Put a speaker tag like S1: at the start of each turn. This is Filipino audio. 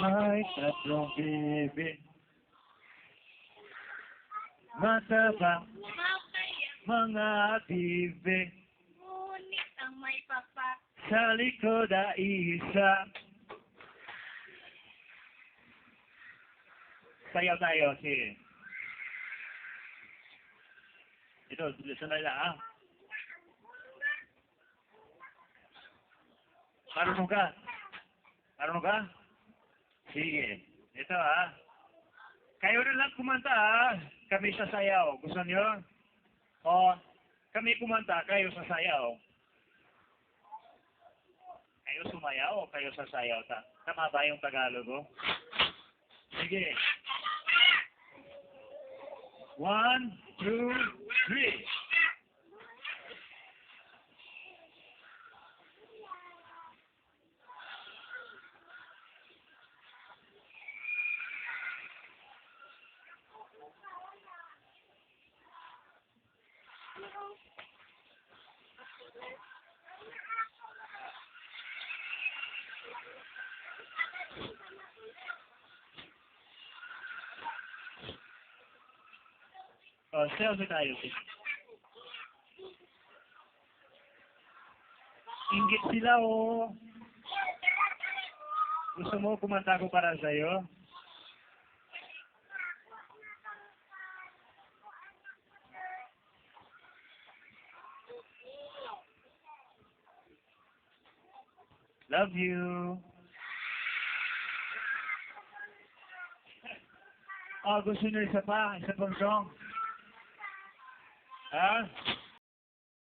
S1: May tatlong bibig, mataba, mga bibig,
S2: Ngunit ang may papa.
S1: sa likod ay isa. Sayaw tayo, sige. Ito, sunod na ah. Marunong ka? Marunong ka? Sige. Ito ah. Kayo na lang kumanta ah. Kami sasayaw. Gusto nyo? O, kami kumanta, kayo sasayaw. Kayo sumayaw o kayo sasayaw? Tama ba yung Tagalog ko? Sige. 1, 2, 3. Oh, selfie tayo. Inggit sila oh. Gusto mo kumanta ko para sa'yo? Love you. Oh, gusto nyo isa pa? Isa pang song? Ha?